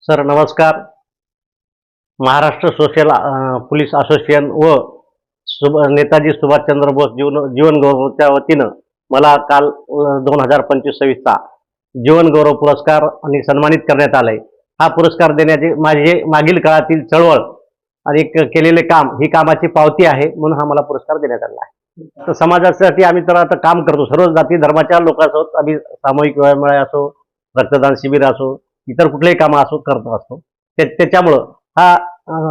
Sir नमस्कार. Maharashtra social police association व नेताजी सुभाषचंद्र बोस जीवन गौरवच्या वतीनं मला काल 2025-26चा जीवन गौरव पुरस्कार आणि सन्मानित करण्यात आलाय. हा पुरस्कार देण्याचे माझे मागील काळातील चळवळ आणि केलेले काम ही कामाची पावती आहे, म्हणून हा मला पुरस्कार देण्यात आला आहे. तर समाजासाठी आम्ही तर आता काम करतो. सर्व जाती धर्माच्या लोकांसोबत आम्ही सामूहिक व्यायाममेळा असो, रक्तदान शिबिर असो, इतर कुठलेही कामं असो करत असतो. त्याच्यामुळं हा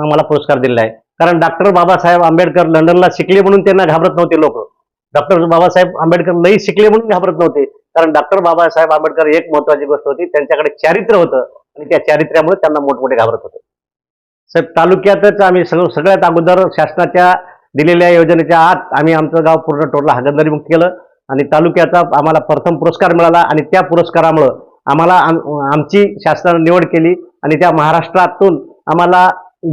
मला पुरस्कार दिलेला आहे. कारण डॉक्टर बाबासाहेब आंबेडकर लंडनला शिकले म्हणून त्यांना घाबरत नव्हते लोक. डॉक्टर बाबासाहेब आंबेडकर नाही शिकले म्हणून घाबरत नव्हते. कारण डॉक्टर बाबासाहेब आंबेडकर एक महत्वाची गोष्ट होती, त्यांच्याकडे चारित्र्य होतं आणि त्या चारित्र्यामुळे त्यांना मोठमोठे घाबरत होते. साहेब तालुक्यातच आम्ही सगळ्यात अगोदर शासनाच्या दिलेल्या योजनेच्या आत आम्ही आमचं गाव पूर्ण टोटल हागणदारी मुक्त केलं आणि तालुक्याचा आम्हाला प्रथम पुरस्कार मिळाला आणि त्या पुरस्कारामुळं आम्हाला आमची शासनाने निवड केली आणि त्या महाराष्ट्रातून आम्हाला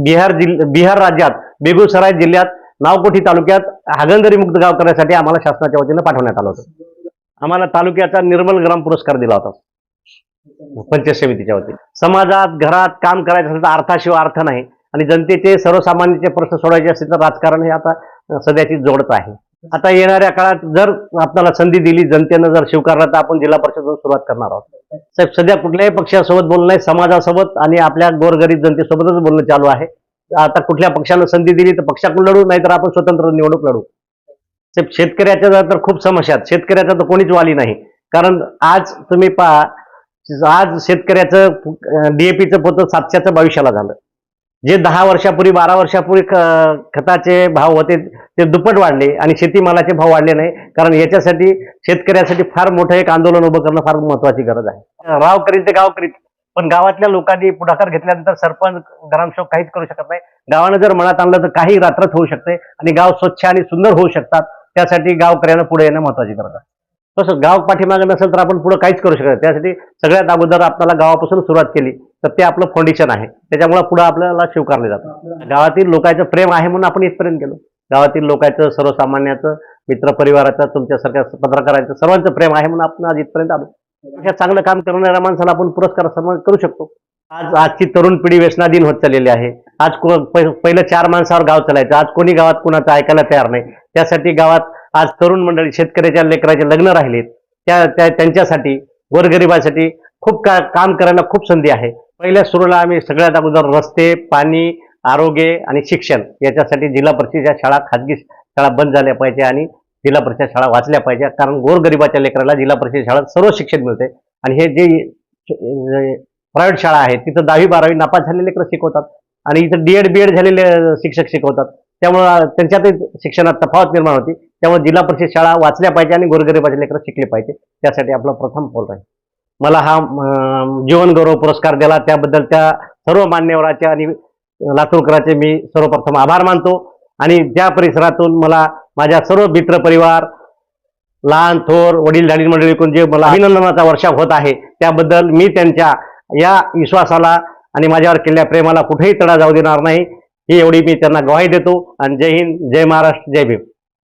बिहार राज्यात बेगुसराय जिल्ह्यात नावकोठी तालुक्यात हागणदारी मुक्त गाव करण्यासाठी आम्हाला शासनाच्या वतीनं पाठवण्यात आलं होतं. आम्हाला तालुक्याचा निर्मल ग्राम पुरस्कार दिला होता पंचायत समितीच्या वतीने. समाजात घरात काम करायचं असेल तर अर्थाशिवाय अर्थ नाही आणि जनतेचे सर्वसामान्यांचे प्रश्न सोडवायचे असतील तर राजकारण हे आता सध्याची जोडच आहे. आता येणाऱ्या काळात जर आपल्याला संधी दिली, जनतेनं जर स्वीकारला तर आपण जिल्हा परिषदेतून सुरुवात करणार आहोत. साहेब सध्या कुठल्याही पक्षासोबत बोलणं नाही, समाजासोबत आणि आपल्या गोरगरीब जनतेसोबतच बोलणं चालू आहे. आता कुठल्या पक्षानं संधी दिली तर पक्षाकडून लढू, नाही तर आपण स्वतंत्र निवडणूक लढू. साहेब शेतकऱ्याच्या तर खूप समस्या आहेत. शेतकऱ्याचा तर कोणीच वाली नाही. कारण आज तुम्ही पहा, आज शेतकऱ्याचं डीएपीचं पोतं 722ला झालं. जे 10 वर्षापूर्वी 12 वर्षापूर्वी खताचे भाव होते ते दुप्पट वाढले आणि शेतीमालाचे भाव वाढले नाही. कारण याच्यासाठी शेतकऱ्यासाठी फार मोठं एक आंदोलन उभं करणं फार महत्वाची गरज आहे. राव करीत ते गाव करीत, पण गावातल्या लोकांनी पुढाकार घेतल्यानंतर सरपंच ग्रामसेवक काहीच करू शकत नाही. गावानं जर मनात आणलं तर काही रात्रच होऊ शकते आणि गाव स्वच्छ आणि सुंदर होऊ शकतात. त्यासाठी गावकऱ्यांना पुढे येणं महत्वाची गरज आहे. तसं गाव पाठीमागे नसेल तर आपण पुढे काहीच करू शकत नाही. त्यासाठी सगळ्यात अगोदर आपल्याला गावापासून सुरुवात केली तर ते आपलं फाउंडेशन आहे. त्याच्यामुळे पुढे आपल्याला स्वीकारले जातं. गावातील लोकांचं प्रेम आहे म्हणून आपण इथपर्यंत गेलो. गावातील लोकांचं, सर्वसामान्याचं, मित्रपरिवाराचं, तुमच्यासारख्या पत्रकारांचं सर्वांचं प्रेम आहे म्हणून आपण आज इथपर्यंत आलो. अशा चांगलं काम करणाऱ्या माणसाला आपण पुरस्कार सन्मान करू शकतो. आजची तरुण पिढी व्यसनाधीन होत चाललेली आहे. आज पहिलं 4 माणसावर गाव चालायचं, आज कोणी गावात कुणाचं ऐकायला तयार नाही. त्यासाठी गावात आज तरुण मंडळी, शेतकऱ्याच्या लेकराचे लग्न राहिलेत, त्यांच्यासाठी गोरगरिबासाठी खूप काम करायला खूप संधी आहे. पहिल्या सुरूला आम्ही सगळ्यात अगोदर रस्ते, पाणी, आरोग्य आणि शिक्षण याच्यासाठी जिल्हा परिषदेच्या शाळा, खाजगी शाळा बंद झाल्या पाहिजे आणि जिल्हा परिषद शाळा वाचल्या पाहिजे. कारण गोरगरिबाच्या लेकराला जिल्हा परिषद शाळेत सर्व शिक्षण मिळते आणि हे जे प्रायव्हेट शाळा आहेत तिथं 10वी 12वी नापास झालेले लेकरं शिकवतात आणि इथं बीएड झालेले शिक्षक शिकवतात. त्यामुळं त्यांच्यातही शिक्षणात तफावत निर्माण होती. त्यामुळे जिल्हा परिषद शाळा वाचल्या पाहिजे आणि गोरगरिबाचे लेकरं शिकले पाहिजे. त्यासाठी आपला प्रथम पाऊल आहे. मला हा जीवन गौरव पुरस्कार दिला त्याबद्दल त्या सर्व मान्यवराचे आणि लातूरकरांचे मी सर्वप्रथम आभार मानतो आणि त्या परिसरातून मला माझ्या सर्व मित्रपरिवार, लहान थोर वडीलधारी मंडळीकडून जे मला अभिनंदनाचा वर्षाव होत आहे त्याबद्दल मी त्यांच्या या विश्वासाला आणि माझ्यावर केलेल्या प्रेमाला कुठेही तडा जाऊ देणार नाही, ही एवढी मी त्यांना ग्वाही देतो. आणि जय हिंद, जय महाराष्ट्र, जय भीम.